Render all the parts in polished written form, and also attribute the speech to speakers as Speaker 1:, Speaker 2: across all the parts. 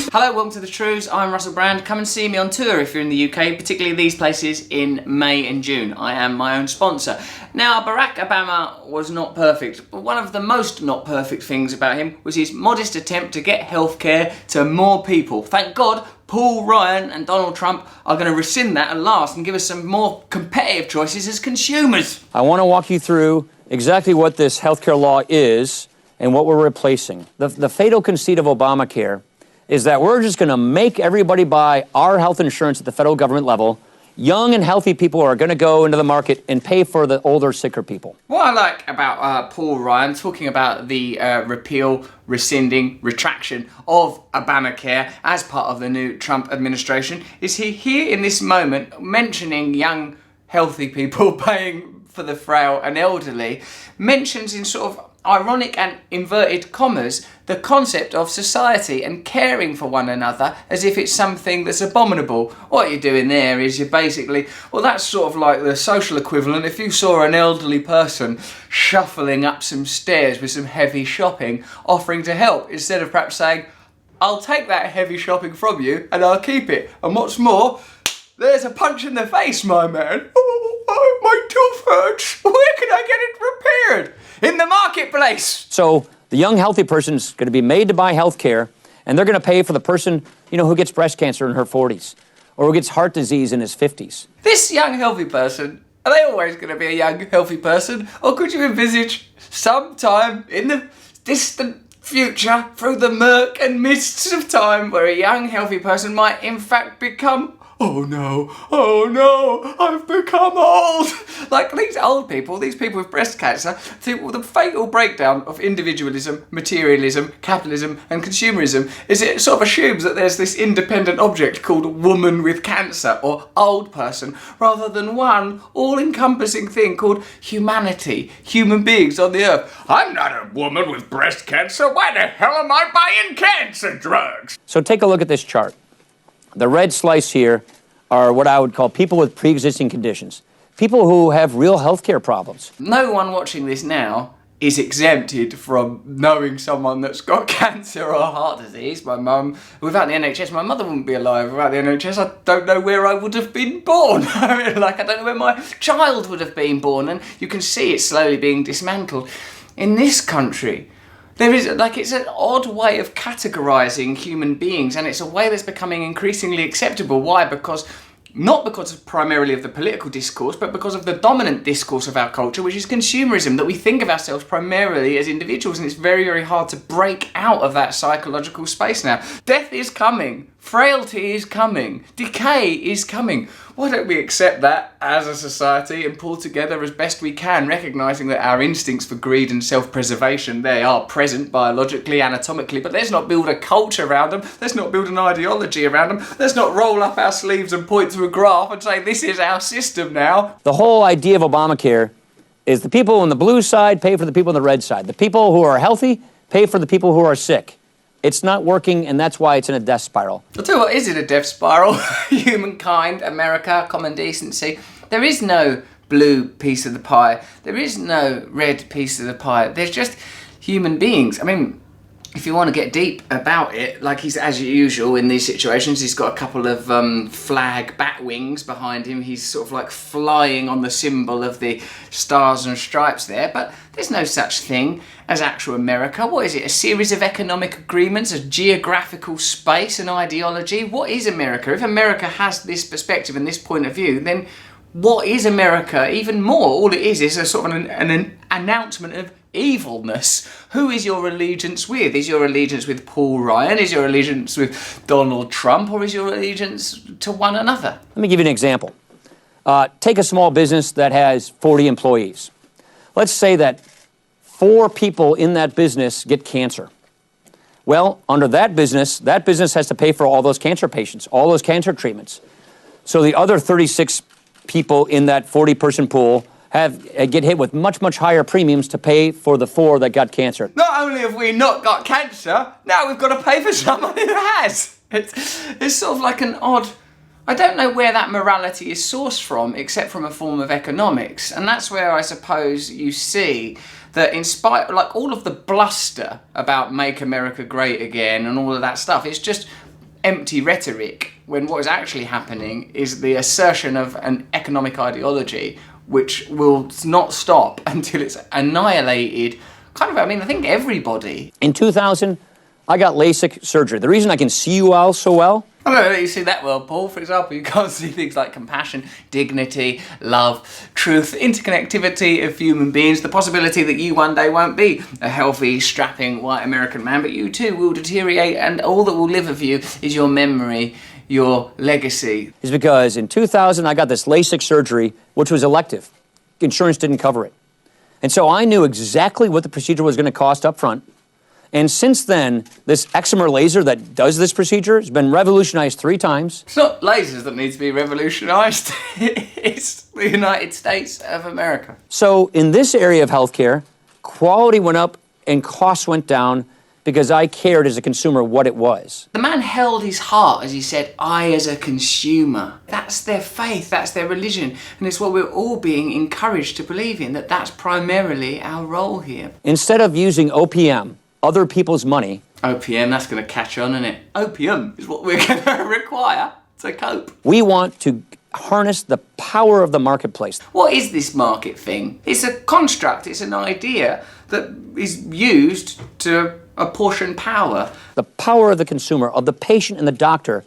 Speaker 1: Hello, welcome to the Trews. I'm Russell Brand. Come and see me on tour if you're in the UK, particularly these places in May and June. I am my own sponsor. Now, Barack Obama was not perfect, but one of the most not perfect things about him was his modest attempt to get healthcare to more people. Thank God, Paul Ryan and Donald Trump are going to rescind that at last and give us some more competitive choices as consumers.
Speaker 2: I want to walk you through exactly what this healthcare law is and what we're replacing. The fatal conceit of Obamacare is that we're just going to make everybody buy our health insurance at the federal government level. Young and healthy people are going to go into the market and pay for the older, sicker people.
Speaker 1: What I like about Paul Ryan talking about the repeal, rescinding, retraction of Obamacare as part of the new Trump administration is he here in this moment mentioning young, healthy people paying for the frail and elderly, mentions in sort of ironic and inverted commas the concept of society and caring for one another as if it's something that's abominable. What you're doing there is you're basically, well, that's sort of like the social equivalent if you saw an elderly person shuffling up some stairs with some heavy shopping, offering to help, instead of perhaps saying, I'll take that heavy shopping from you and I'll keep it. And what's more, there's a punch in the face, my man. Oh, my tooth hurts. Where can I get it repaired? In the marketplace.
Speaker 2: So the young, healthy person's going to be made to buy health care, and they're going to pay for the person, who gets breast cancer in her 40s or who gets heart disease in his 50s.
Speaker 1: This young, healthy person, are they always going to be a young, healthy person? Or could you envisage sometime in the distant future, through the murk and mists of time, where a young, healthy person might in fact become, oh no, I've become old. Like these old people, these people with breast cancer, the fatal breakdown of individualism, materialism, capitalism and consumerism is it sort of assumes that there's this independent object called woman with cancer or old person, rather than one all-encompassing thing called humanity, human beings on the earth. I'm not a woman with breast cancer. Why the hell am I buying cancer drugs?
Speaker 2: So take a look at this chart. The red slice here are what I would call people with pre-existing conditions. People who have real healthcare problems.
Speaker 1: No one watching this now is exempted from knowing someone that's got cancer or heart disease. My mum, without the NHS, my mother wouldn't be alive. Without the NHS, I don't know where I would have been born. I don't know where my child would have been born. And you can see it slowly being dismantled. In this country, there is, it's an odd way of categorising human beings, and it's a way that's becoming increasingly acceptable. Why? Not because primarily of the political discourse, but because of the dominant discourse of our culture, which is consumerism, that we think of ourselves primarily as individuals, and it's very, very hard to break out of that psychological space now. Death is coming. Frailty is coming. Decay is coming. Why don't we accept that as a society and pull together as best we can, recognising that our instincts for greed and self-preservation, they are present biologically, anatomically, but let's not build a culture around them. Let's not build an ideology around them. Let's not roll up our sleeves and point to a graph and say, this is our system now.
Speaker 2: The whole idea of Obamacare is the people on the blue side pay for the people on the red side. The people who are healthy pay for the people who are sick. It's not working, and that's why it's in a death spiral.
Speaker 1: I'll tell you what is in a death spiral. Humankind, America, common decency. There is no blue piece of the pie. There is no red piece of the pie. There's just human beings. I mean, if you want to get deep about it, like he's, as usual in these situations, he's got a couple of flag bat wings behind him. He's sort of like flying on the symbol of the stars and stripes there, but there's no such thing as actual America. What is it? A series of economic agreements, a geographical space, an ideology? What is America? If America has this perspective and this point of view, then what is America? Even more, all it is a sort of an announcement of evilness. Who is your allegiance with? Is your allegiance with Paul Ryan? Is your allegiance with Donald Trump? Or is your allegiance to one another?
Speaker 2: Let me give you an example. Take a small business that has 40 employees. Let's say that 4 people in that business get cancer. Well, under that business has to pay for all those cancer patients, all those cancer treatments. So the other 36 people in that 40-person pool get hit with much, much higher premiums to pay for the 4 that got cancer.
Speaker 1: Not only have we not got cancer, now we've got to pay for someone who has. It's sort of like an odd... I don't know where that morality is sourced from, except from a form of economics. And that's where I suppose you see that in spite, like all of the bluster about Make America Great Again and all of that stuff, it's just empty rhetoric, when what is actually happening is the assertion of an economic ideology which will not stop until it's annihilated. I think everybody.
Speaker 2: In 2000, I got LASIK surgery. The reason I can see you all so well.
Speaker 1: I don't know that you see that well, Paul. For example, you can't see things like compassion, dignity, love, truth, interconnectivity of human beings, the possibility that you one day won't be a healthy, strapping white American man, but you too will deteriorate, and all that will live of you is your memory, your legacy.
Speaker 2: Is because in 2000, I got this LASIK surgery, which was elective. Insurance didn't cover it. And so I knew exactly what the procedure was going to cost up front. And since then, this excimer laser that does this procedure has been revolutionized 3 times.
Speaker 1: It's not lasers that need to be revolutionized. It's the United States of America.
Speaker 2: So in this area of healthcare, quality went up and costs went down because I cared as a consumer what it was.
Speaker 1: The man held his heart as he said, I as a consumer. That's their faith, that's their religion. And it's what we're all being encouraged to believe in, that that's primarily our role here.
Speaker 2: Instead of using OPM, other people's money.
Speaker 1: OPM, that's going to catch on, isn't it? Opium is what we're going to require to cope.
Speaker 2: We want to harness the power of the marketplace.
Speaker 1: What is this market thing? It's a construct, it's an idea that is used to apportion power.
Speaker 2: The power of the consumer, of the patient and the doctor,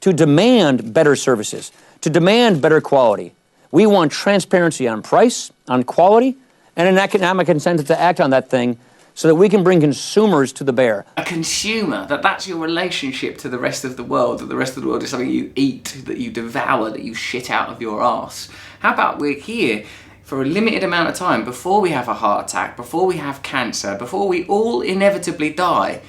Speaker 2: to demand better services, to demand better quality. We want transparency on price, on quality, and an economic incentive to act on that thing so that we can bring consumers to the bear.
Speaker 1: A consumer, that's your relationship to the rest of the world, that the rest of the world is something you eat, that you devour, that you shit out of your arse. How about we're here for a limited amount of time before we have a heart attack, before we have cancer, before we all inevitably die?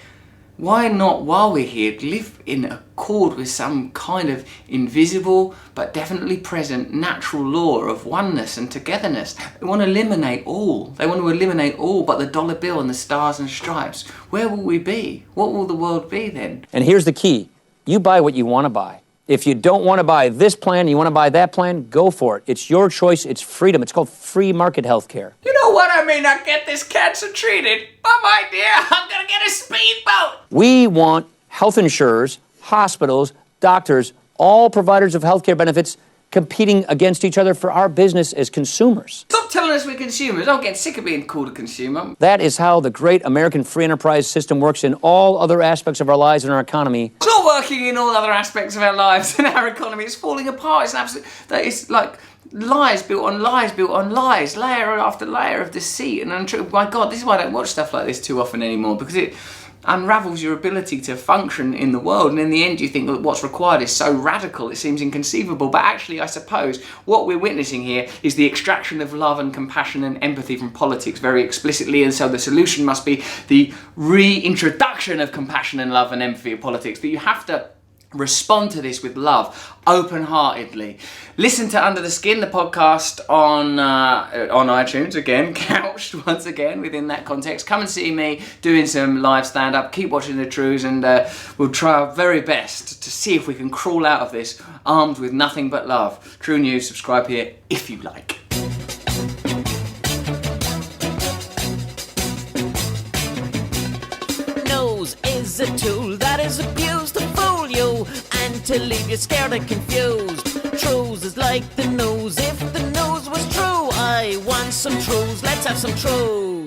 Speaker 1: Why not, while we're here, live in accord with some kind of invisible but definitely present natural law of oneness and togetherness? They want to eliminate all. They want to eliminate all but the dollar bill and the stars and stripes. Where will we be? What will the world be then?
Speaker 2: And here's the key. You buy what you want to buy. If you don't want to buy this plan, you want to buy that plan, go for it. It's your choice. It's freedom. It's called free market healthcare.
Speaker 1: You know what? I may not get this cancer treated, but my dear, I'm going to get a speedboat.
Speaker 2: We want health insurers, hospitals, doctors, all providers of healthcare benefits competing against each other for our business as consumers.
Speaker 1: Stop telling us we're consumers. I'll get sick of being called a consumer.
Speaker 2: That is how the great American free enterprise system works in all other aspects of our lives and our economy.
Speaker 1: It's not working in all other aspects of our lives and our economy. It's falling apart. It's an absolute... It's like lies built on lies built on lies, layer after layer of deceit and untruth. My God, this is why I don't watch stuff like this too often anymore, because it unravels your ability to function in the world, and in the end you think that what's required is so radical it seems inconceivable. But actually, I suppose what we're witnessing here is the extraction of love and compassion and empathy from politics very explicitly, and so the solution must be the reintroduction of compassion and love and empathy of politics. That you have to respond to this with love, open-heartedly. Listen to Under the Skin, the podcast on iTunes, again, couched once again within that context. Come and see me doing some live stand-up. Keep watching the Trews, and we'll try our very best to see if we can crawl out of this armed with nothing but love. True News, subscribe here if you like.
Speaker 3: Nose is a tool that is abused to fool you and to leave you scared and confused. Trews is like the nose. If the nose was true, I want some Trews. Let's have some Trews.